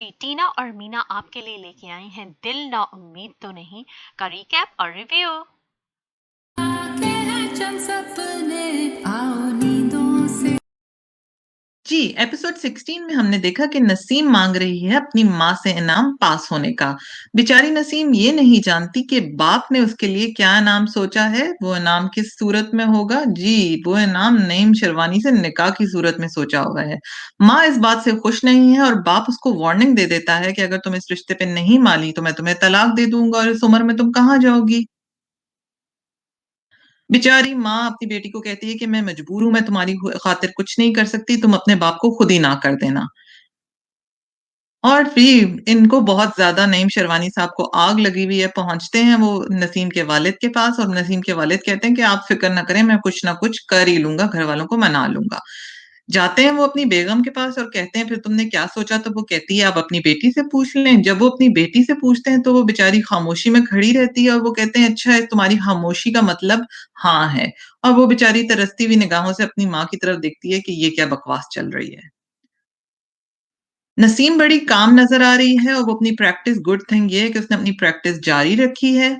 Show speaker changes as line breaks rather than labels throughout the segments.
टीना और मीना आपके लिए लेके आई हैं दिल ना उम्मीद तो नहीं का रिकैप और रिव्यू।
जी, एपिसोड 16 में हमने देखा कि नसीम मांग रही है अपनी माँ से इनाम पास होने का। बेचारी नसीम ये नहीं जानती कि बाप ने उसके लिए क्या इनाम सोचा है। वो इनाम किस सूरत में होगा? जी, वो इनाम नईम शेरवानी से निकाह की सूरत में सोचा हुआ है। माँ इस बात से खुश नहीं है और बाप उसको वार्निंग दे देता है कि अगर तुम इस रिश्ते पे नहीं मानी तो मैं तुम्हें तलाक दे दूंगा और इस उम्र में तुम कहाँ जाओगी। बेचारी माँ अपनी बेटी को कहती है कि मैं मजबूर हूं, मैं तुम्हारी खातिर कुछ नहीं कर सकती, तुम अपने बाप को खुद ही ना कर देना। और फिर इनको बहुत ज्यादा नईम शेरवानी साहब को आग लगी हुई है। पहुंचते हैं वो नसीम के वालिद के पास और नसीम के वालिद कहते हैं कि आप फिक्र ना करें, मैं कुछ ना कुछ कर ही लूंगा, घर वालों को मना लूंगा। जाते हैं वो अपनी बेगम के पास और कहते हैं फिर तुमने क्या सोचा? तो वो कहती है आप अपनी बेटी से पूछ लें। जब वो अपनी बेटी से पूछते हैं तो वो बेचारी खामोशी में खड़ी रहती है और वो कहते हैं अच्छा है, तुम्हारी खामोशी का मतलब हाँ है। और वो बेचारी तरसती हुई निगाहों से अपनी माँ की तरफ देखती है कि ये क्या बकवास चल रही है। नसीम बड़ी काम नजर आ रही है और वो अपनी प्रैक्टिस, गुड थिंग ये है कि उसने अपनी प्रैक्टिस जारी रखी है।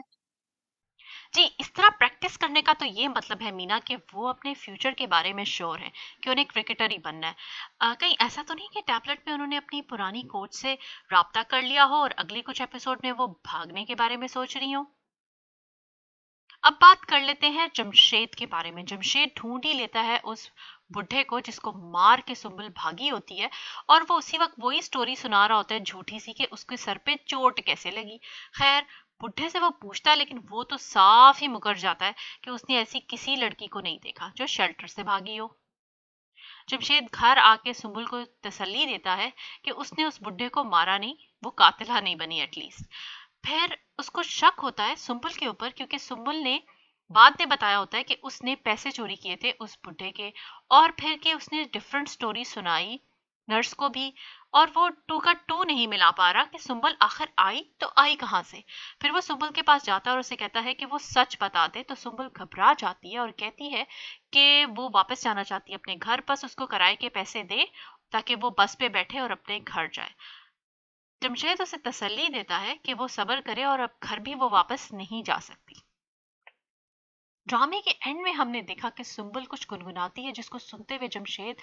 जी, इस तरह प्रैक्टिस करने का तो ये मतलब है मीना कि वो अपने फ्यूचर के बारे में श्योर है कि उन्हें क्रिकेटर ही बनना है। कहीं ऐसा तो नहीं कि टैबलेट में उन्होंने अपनी पुरानी कोच से राब्ता कर लिया हो और अगले कुछ एपिसोड में वो भागने के बारे में सोच रही हो। अब बात कर लेते हैं जमशेद के बारे में। जमशेद ढूंढ ही लेता है उस बुढ़े को जिसको मार के सुंबल भागी होती है और वो उसी वक्त वही स्टोरी सुना रहा होता है झूठी सी कि उसके सर पे चोट कैसे लगी। खैर, बुढ़े से वो पूछता है लेकिन वो तो साफ ही मुकर जाता है कि उसने ऐसी किसी लड़की को नहीं देखा जो शेल्टर से भागी हो। जमशेद घर आके सुंबल को तसल्ली देता है कि उसने उस बुढ़े को मारा नहीं, वो कातिला नहीं बनी एटलीस्ट। फिर उसको शक होता है सुंबल के ऊपर क्योंकि सुंबल ने बाद में बताया होता है कि उसने पैसे चोरी किए थे उस बुढ़े के। और फिर कि उसने डिफरेंट स्टोरी सुनाई नर्स को भी। और वो टू का टू नहीं मिला पा रहा कि सुंबल आखिर आई तो आई कहाँ से। फिर वो सुंबल के पास जाता है और उसे कहता है कि वो सच बता दे तो सुंबल घबरा जाती है और कहती है कि वो वापस जाना चाहती है अपने घर, बस उसको किराए के पैसे दे ताकि वो बस पे बैठे और अपने घर जाए। जमशेद उसे तसल्ली देता है कि वो सब्र करे और अब घर भी वो वापस नहीं जा सकती। ड्रामे के एंड में हमने देखा कि सुंबल कुछ गुनगुनाती है जिसको सुनते हुए जमशेद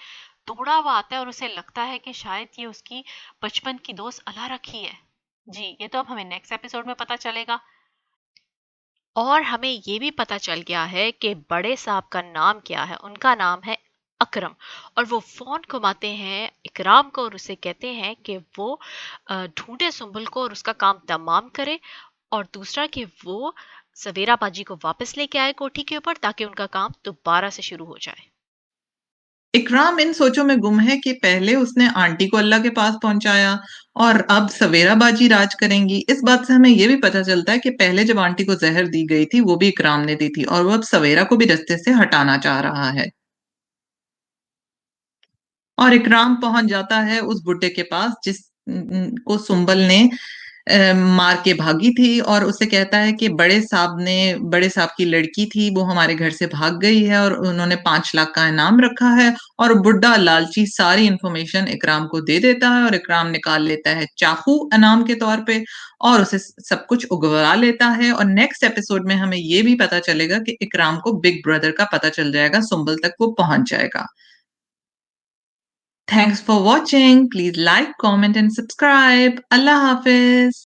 दौड़ा हुआ आता है और उसे लगता है कि शायद ये उसकी बचपन की दोस्त अला रखी है। जी, ये तो अब हमें नेक्स्ट एपिसोड में पता चलेगा। और हमें ये भी पता चल गया है कि बड़े साहब का नाम क्या है। उनका नाम है अकरम। और वो फोन घुमाते हैं इकराम को और उसे कहते हैं कि वो ढूंढे सुंबल को और उसका काम तमाम करे। और दूसरा कि वो सवेरा बाजी को वापस लेके आए कोठी के ऊपर ताकि उनका काम दोबारा से शुरू हो जाए।
इकराम इन सोचों में गुम है कि पहले उसने आंटी को अल्लाह के पास पहुंचाया और अब सवेरा बाजी राज करेंगी। इस बात से हमें यह भी पता चलता है कि पहले जब आंटी को जहर दी गई थी वो भी इकराम ने दी थी और वो अब सवेरा को भी रास्ते से हटाना चाह रहा है। और इकराम पहुंच जाता है उस बुड्ढे के पास जिस को सुंबल ने मार के भागी थी और उसे कहता है कि बड़े साहब की लड़की थी, वो हमारे घर से भाग गई है और उन्होंने 5 लाख का इनाम रखा है। और बुड्ढा लालची सारी इंफॉर्मेशन इकराम को दे देता है और इकराम निकाल लेता है चाकू इनाम के तौर पे और उसे सब कुछ उगवा लेता है। और नेक्स्ट एपिसोड में हमें ये भी पता चलेगा कि इकराम को बिग ब्रदर का पता चल जाएगा, सुंबल तक वो पहुंच जाएगा। Thanks for watching. Please like, comment and subscribe. Allah Hafiz.